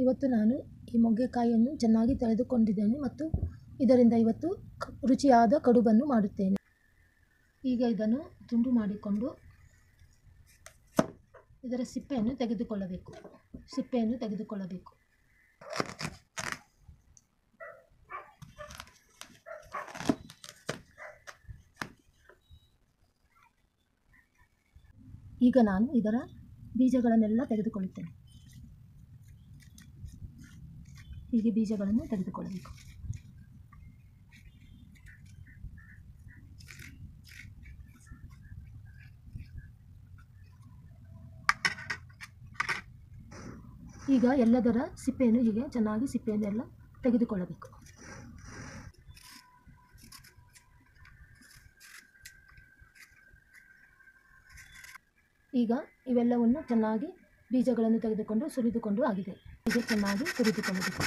ಇವತ್ತು ನಾನು ಈ ಮೊಗ್ಗೆಕಾಯಿಯನ್ನು ಚೆನ್ನಾಗಿ ತೆಗೆದುಕೊಂಡಿದ್ದೇನೆ ಮತ್ತು ಇದರಿಂದ ಇವತ್ತು ರುಚಿಯಾದ ಕಡುಬನ್ನು ಮಾಡುತ್ತೇನೆ. ಈಗ ಇದನ್ನು ತುಂಡು ಮಾಡಿಕೊಂಡು ಇದರ ಸಿಪ್ಪೆಯನ್ನು ತೆಗೆದುಕೊಳ್ಳಬೇಕು. ಈಗ ನಾನು ಇದರ ಬೀಜಗಳನ್ನೆಲ್ಲ ತೆಗೆದುಕೊಳ್ಳುತ್ತೇನೆ. ಹೀಗೆ ಬೀಜಗಳನ್ನು ತೆಗೆದುಕೊಳ್ಳಬೇಕು. ಈಗ ಎಲ್ಲದರ ಸಿಪ್ಪೆಯನ್ನು ಹೀಗೆ ಚೆನ್ನಾಗಿ ಸಿಪ್ಪೆಯನ್ನೆಲ್ಲ ತೆಗೆದುಕೊಳ್ಳಬೇಕು. ಈಗ ಇವೆಲ್ಲವನ್ನು ಚೆನ್ನಾಗಿ ಬೀಜಗಳನ್ನು ತೆಗೆದುಕೊಂಡು ಸುರಿದುಕೊಂಡು ಆಗಿದೆ. ಹೀಗೆ ಚೆನ್ನಾಗಿ ಸುರಿದುಕೊಳ್ಳಬೇಕು.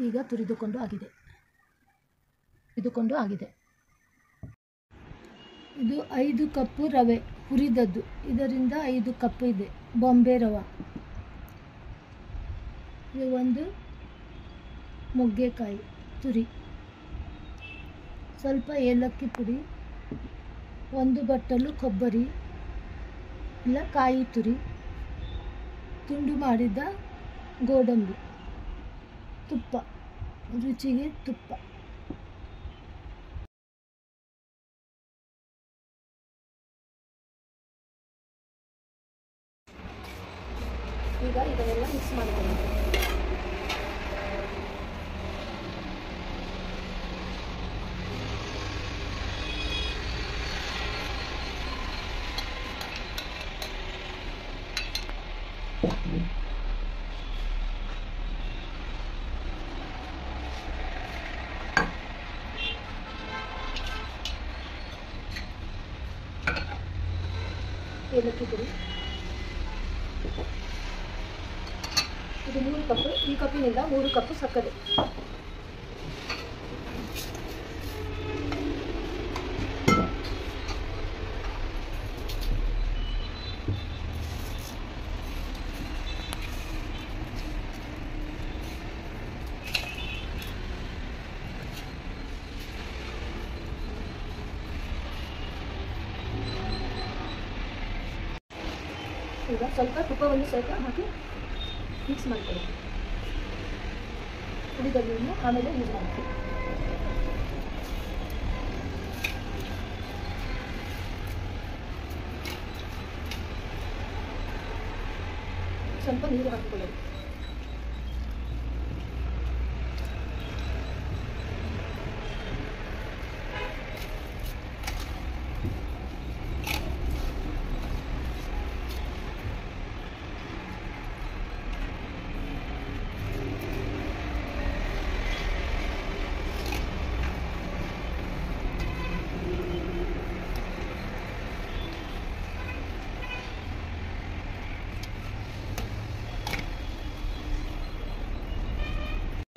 ಈಗ ತುರಿದುಕೊಂಡು ಆಗಿದೆ. ಇದು 5 ಕಪ್ಪು ರವೆ ಹುರಿದದ್ದು. ಇದರಿಂದ 5 ಕಪ್ ಇದೆ ಬಾಂಬೆ ರವೆ. ಇದು ಒಂದು ಮೊಗ್ಗೆಕಾಯಿ ತುರಿ, ಸ್ವಲ್ಪ ಏಲಕ್ಕಿ ಪುಡಿ, 1 ಬಟ್ಟಲು ಕೊಬ್ಬರಿ ಇಲ್ಲ ಕಾಯಿ ತುರಿ, ತುಂಡು ಮಾಡಿದ ಗೋಡಂಬಿ, ತುಪ್ಪ, ರುಚಿಗೆ ತುಪ್ಪ. ಈಗ ಇದನ್ನೆಲ್ಲ ಮಿಕ್ಸ್ ಮಾಡಿಕೊಳ್ಳಬೇಕು. ಏಲಕ್ಕಿ ಪುಡಿ ಇದು 3 ಕಪ್. ಈ ಕಪ್ಪಿನಿಂದ 3 ಕಪ್ ಸಕ್ಕರೆ. ಈಗ ಸ್ವಲ್ಪ ತುಪ್ಪವನ್ನು ಸ್ವಲ್ಪ ಹಾಕಿ ಮಿಕ್ಸ್ ಮಾಡಿಕೊಳ್ಳಿ. ಉಳಿದನ್ನು ಆಮೇಲೆ ಯೂಸ್ ಮಾಡ್ತೀವಿ. ಸ್ವಲ್ಪ ನೀರು ಹಾಕಿಕೊಳ್ಳಿ.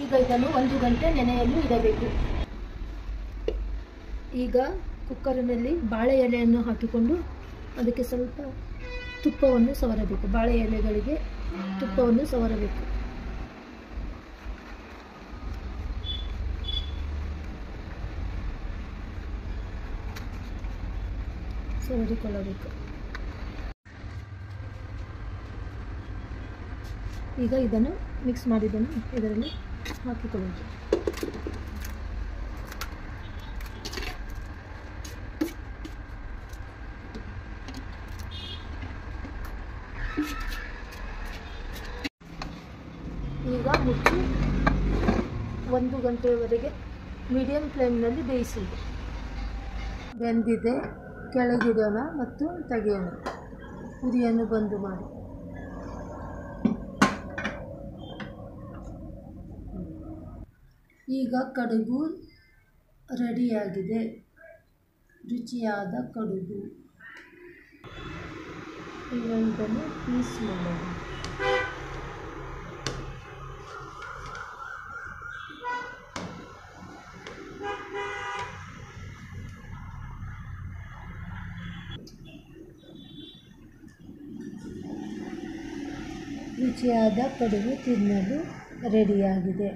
ಈಗ ಇದನ್ನು 1 ಗಂಟೆ ನೆನೆಯಲು ಇಡಬೇಕು. ಈಗ ಕುಕ್ಕರಿನಲ್ಲಿ ಬಾಳೆ ಎಲೆಯನ್ನು ಹಾಕಿಕೊಂಡು ಅದಕ್ಕೆ ಸ್ವಲ್ಪ ತುಪ್ಪವನ್ನು ಸವರಬೇಕು. ಬಾಳೆ ಎಲೆಗಳಿಗೆ ತುಪ್ಪವನ್ನು ಸವರಬೇಕು. ಸವರಿಕೊಳ್ಳಬೇಕು. ಈಗ ಇದನ್ನು ಮಿಕ್ಸ್ ಮಾಡಿದ್ದನ್ನು ಇದರಲ್ಲಿ ಹಾಕಿಕೊಳ್ಳಬೇಕು. ಈಗ ಮುಚ್ಚಿ 1 ಗಂಟೆಯವರೆಗೆ ಮೀಡಿಯಂ ಫ್ಲೇಮ್ನಲ್ಲಿ ಬೇಯಿಸುವುದು. ಬೆಂದಿದೆ, ಕೆಳಗಿಡೋಣ ಮತ್ತು ತೆಗೆಯೋಣ. ಉರಿಯನ್ನು ಬಂದು ಮಾಡಿ. ಈಗ ಕಡುಬು ರೆಡಿಯಾಗಿದೆ. ರುಚಿಯಾದ ಕಡುಬು. ಈಗ ಇದನ್ನು ಪೀಸ್ ಮಾಡೋಣ. ರುಚಿಯಾದ ಕಡುಬು ತಿನ್ನಲು ರೆಡಿಯಾಗಿದೆ.